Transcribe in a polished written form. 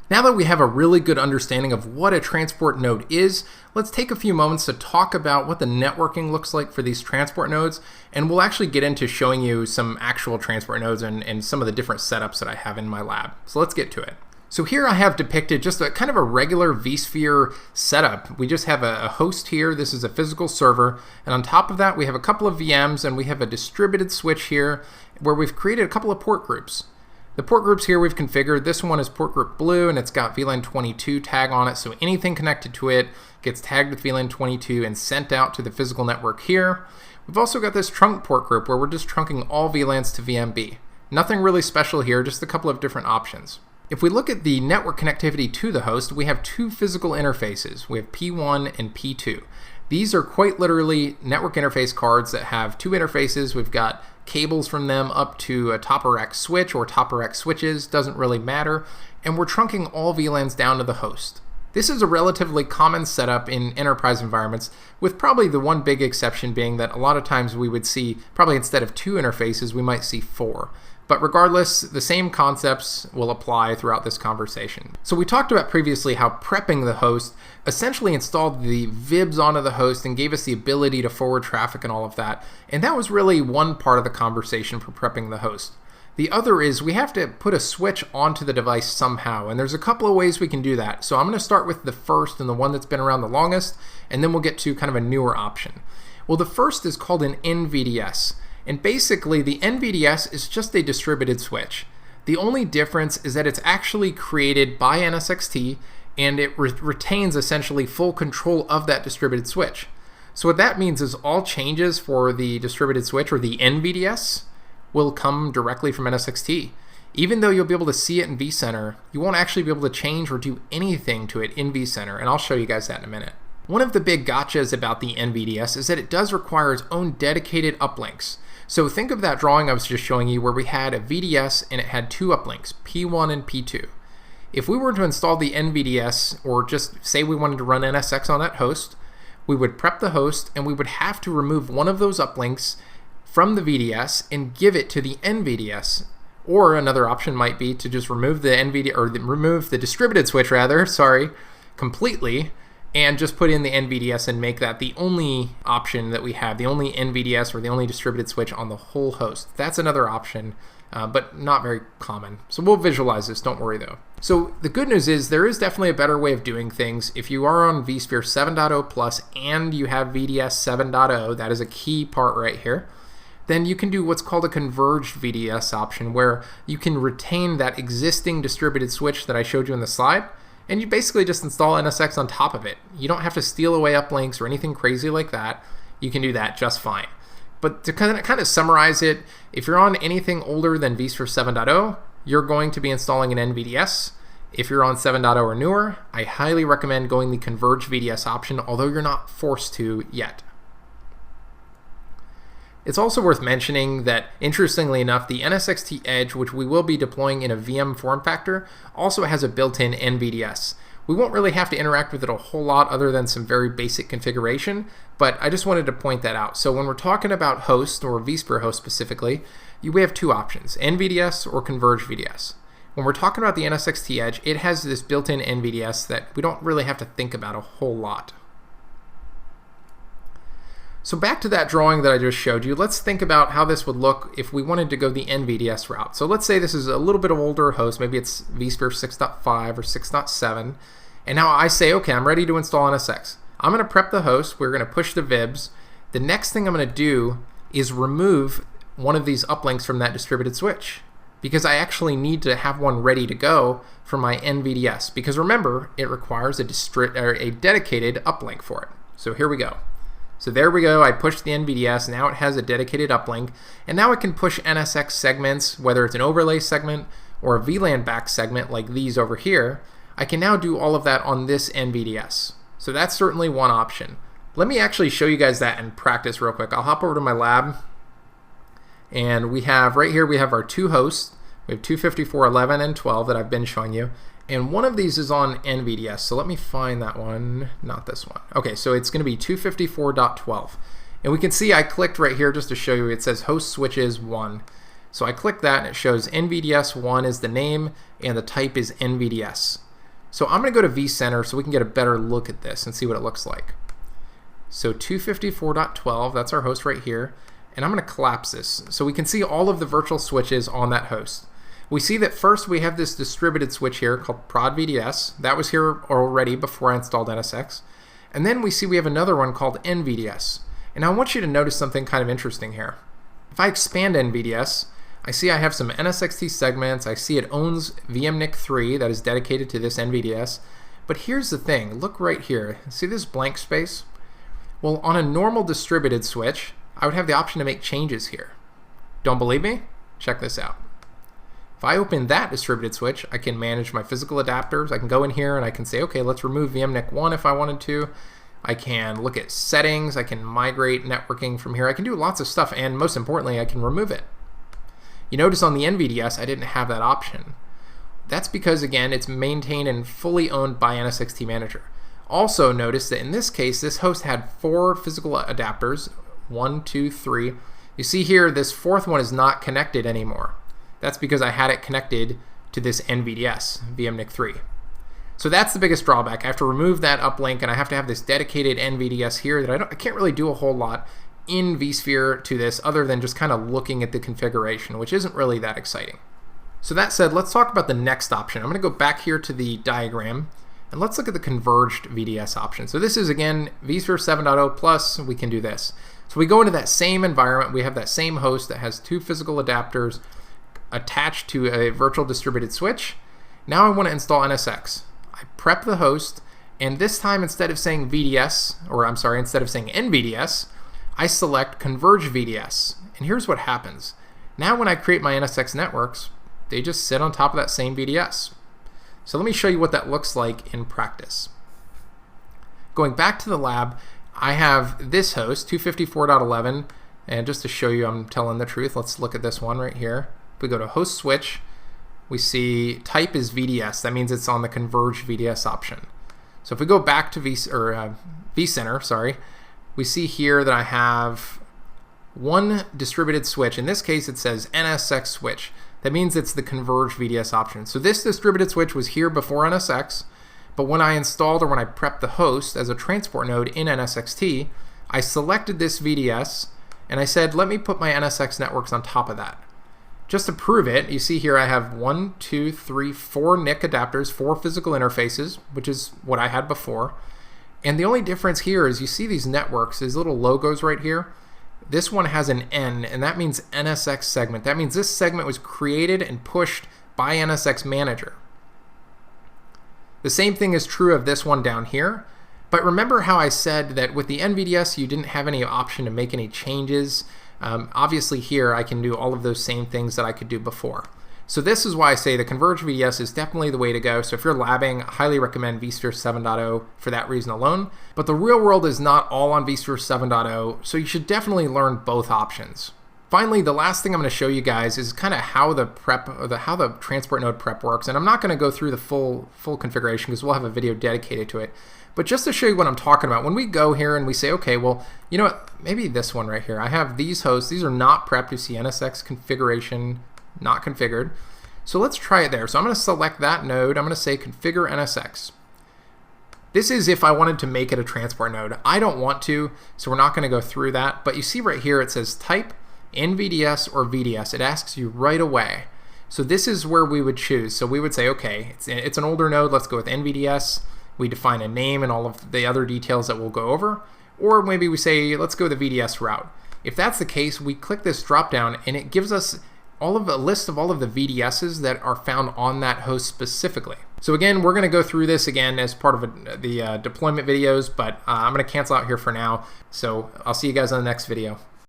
Now that we have a really good understanding of what a transport node is, let's take a few moments to talk about what the networking looks like for these transport nodes, and we'll actually get into showing you some actual transport nodes and some of the different setups that I have in my lab. So let's get to it. So here I have depicted just a kind of a regular vSphere setup. We just have a host here. This is a physical server, and on top of that we have a couple of VMs, and we have a distributed switch here where we've created a couple of port groups. The port groups here we've configured. This one is port group blue, and it's got VLAN 22 tag on it, so anything connected to it gets tagged with VLAN 22 and sent out to the physical network here. We've also got this trunk port group where we're just trunking all VLANs to VMB. Nothing really special here, just a couple of different options. If we look at the network connectivity to the host, we have two physical interfaces. We have P1 and P2. These are quite literally network interface cards that have two interfaces. We've got cables from them up to a top-of-rack switch or top-of-rack switches, doesn't really matter, and we're trunking all VLANs down to the host. This is a relatively common setup in enterprise environments, with probably the one big exception being that a lot of times we would see, probably instead of two interfaces, we might see four. But regardless, the same concepts will apply throughout this conversation. So we talked about previously how prepping the host essentially installed the VIBs onto the host and gave us the ability to forward traffic and all of that. And that was really one part of the conversation for prepping the host. The other is we have to put a switch onto the device somehow, and there's a couple of ways we can do that. So I'm going to start with the first and the one that's been around the longest, and then we'll get to kind of a newer option. Well, the first is called an NVDS. And basically, the NVDS is just a distributed switch. The only difference is that it's actually created by NSXT, and it retains essentially full control of that distributed switch. So what that means is all changes for the distributed switch, or the NVDS, will come directly from NSXT. Even though you'll be able to see it in vCenter, you won't actually be able to change or do anything to it in vCenter, and I'll show you guys that in a minute. One of the big gotchas about the NVDS is that it does require its own dedicated uplinks. So think of that drawing I was just showing you where we had a VDS and it had two uplinks, P1 and P2. If we were to install the NVDS, or just say we wanted to run NSX on that host, we would prep the host and we would have to remove one of those uplinks from the VDS and give it to the NVDS. Or another option might be to just remove the remove the distributed switch completely, and just put in the NVDS and make that the only option that we have, the only NVDS or the only distributed switch on the whole host. That's another option, but not very common. So we'll visualize this, don't worry though. So the good news is there is definitely a better way of doing things. If you are on vSphere 7.0 Plus and you have VDS 7.0, that is a key part right here, then you can do what's called a converged VDS option, where you can retain that existing distributed switch that I showed you in the slide, and you basically just install NSX on top of it. You don't have to steal away uplinks or anything crazy like that. You can do that just fine. But to kind of summarize it, if you're on anything older than vSphere 7.0, you're going to be installing an NVDS. If you're on 7.0 or newer, I highly recommend going the converged VDS option, although you're not forced to yet. It's also worth mentioning that, interestingly enough, the NSXT Edge, which we will be deploying in a VM form factor, also has a built-in NVDS. We won't really have to interact with it a whole lot other than some very basic configuration, but I just wanted to point that out. So when we're talking about host, or vSphere host specifically, we have two options, NVDS or converged VDS. When we're talking about the NSXT Edge, it has this built-in NVDS that we don't really have to think about a whole lot. So back to that drawing that I just showed you, let's think about how this would look if we wanted to go the NVDS route. So let's say this is a little bit of older host, maybe it's vSphere 6.5 or 6.7, and now I say, okay, I'm ready to install NSX. I'm going to prep the host, we're going to push the VIBs. The next thing I'm going to do is remove one of these uplinks from that distributed switch, because I actually need to have one ready to go for my NVDS, because remember, it requires a dedicated uplink for it. So here we go. So there we go, I pushed the NVDS, now it has a dedicated uplink, and now it can push NSX segments, whether it's an overlay segment or a VLAN back segment like these over here. I can now do all of that on this NVDS. So that's certainly one option. Let me actually show you guys that in practice real quick. I'll hop over to my lab, and we have right here, we have our two hosts. We have 254.11 and 12 that I've been showing you. And one of these is on NVDS, so let me find that one, not this one. Okay, so it's going to be 254.12. And we can see I clicked right here just to show you, it says host switches 1. So I click that and it shows NVDS 1 is the name and the type is NVDS. So I'm going to go to vCenter so we can get a better look at this and see what it looks like. So 254.12, that's our host right here. And I'm going to collapse this so we can see all of the virtual switches on that host. We see that first we have this distributed switch here called Prod VDS. That was here already before I installed NSX. And then we see we have another one called NVDS. And I want you to notice something kind of interesting here. If I expand NVDS, I see I have some NSXT segments. I see it owns VMNIC3 that is dedicated to this NVDS. But here's the thing. Look right here. See this blank space? Well, on a normal distributed switch, I would have the option to make changes here. Don't believe me? Check this out. If I open that distributed switch, I can manage my physical adapters. I can go in here and I can say, okay, let's remove VMNIC1 if I wanted to. I can look at settings. I can migrate networking from here. I can do lots of stuff, and most importantly, I can remove it. You notice on the NVDS, I didn't have that option. That's because, again, it's maintained and fully owned by NSXT Manager. Also notice that in this case, this host had 4 physical adapters, 1, 2, 3. You see here, this 4th one is not connected anymore. That's because I had it connected to this NVDS, VMNIC3. So that's the biggest drawback. I have to remove that uplink, and I have to have this dedicated NVDS here that I can't really do a whole lot in vSphere to this other than just kind of looking at the configuration, which isn't really that exciting. So that said, let's talk about the next option. I'm going to go back here to the diagram, and let's look at the converged VDS option. So this is, again, vSphere 7.0 plus, we can do this. So we go into that same environment. We have that same host that has 2 physical adapters attached to a virtual distributed switch. Now I want to install NSX. I prep the host, and this time instead of saying instead of saying NVDS, I select Converge VDS. And here's what happens. Now when I create my NSX networks, they just sit on top of that same VDS. So let me show you what that looks like in practice. Going back to the lab, I have this host, 254.11, and just to show you I'm telling the truth, let's look at this one right here. If we go to host switch, we see type is VDS. That means it's on the Converge VDS option. So if we go back to vCenter, we see here that I have one distributed switch. In this case, it says NSX switch. That means it's the Converge VDS option. So this distributed switch was here before NSX, but when I installed or when I prepped the host as a transport node in NSXT, I selected this VDS and I said, let me put my NSX networks on top of that. Just to prove it, you see here I have 1, 2, 3, 4 NIC adapters, 4 physical interfaces, which is what I had before. And the only difference here is you see these networks, these little logos right here. This one has an N, and that means NSX segment. That means this segment was created and pushed by NSX Manager. The same thing is true of this one down here. But remember how I said that with the NVDS, you didn't have any option to make any changes. Obviously here I can do all of those same things that I could do before. So this is why I say the Converge VDS is definitely the way to go. So if you're labbing, I highly recommend vSphere 7.0 for that reason alone. But the real world is not all on vSphere 7.0, so you should definitely learn both options. Finally, the last thing I'm going to show you guys is kind of how the transport node prep works. And I'm not going to go through the full configuration because we'll have a video dedicated to it. But just to show you what I'm talking about, when we go here and we say, okay, well, you know what, maybe this one right here. I have these hosts. These are not prepped. You see NSX configuration not configured. So let's try it there. So I'm going to select that node. I'm going to say configure NSX. This is if I wanted to make it a transport node. I don't want to, so we're not going to go through that. But you see right here it says type NVDS or VDS. It asks you right away. So this is where we would choose. So we would say, okay, it's an older node. Let's go with NVDS. We define a name and all of the other details that we'll go over. Or maybe we say, let's go the VDS route. If that's the case, we click this drop down and it gives us a list of all of the VDSs that are found on that host specifically. So again, we're going to go through this again as part of the deployment videos, but I'm going to cancel out here for now. So I'll see you guys on the next video.